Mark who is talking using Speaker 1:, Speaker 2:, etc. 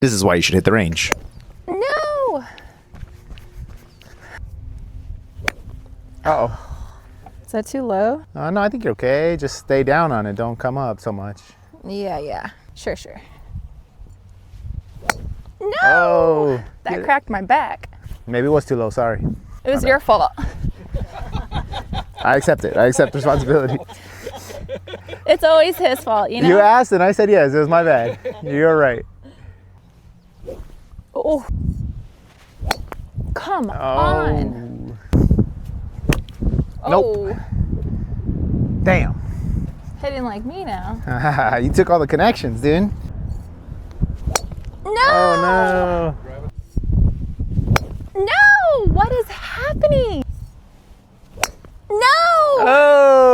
Speaker 1: This is why you should hit the range.
Speaker 2: No!
Speaker 3: Uh-oh.
Speaker 2: Is that too low?
Speaker 3: No, I think you're okay. Just stay down on it. Don't come up so much.
Speaker 2: Yeah. Sure. No!
Speaker 3: Oh.
Speaker 2: That cracked my back.
Speaker 3: Maybe it was too low. Sorry.
Speaker 2: It was your fault.
Speaker 3: I accept it. I accept responsibility.
Speaker 2: It's always his fault, you know?
Speaker 3: You asked and I said yes. It was my bad. You're right.
Speaker 2: Oh. Come on.
Speaker 3: Nope.
Speaker 2: Oh.
Speaker 3: Damn.
Speaker 2: Hitting like me now.
Speaker 3: You took all the connections, dude.
Speaker 2: No!
Speaker 3: Oh,
Speaker 2: No! What is happening? No!
Speaker 3: no.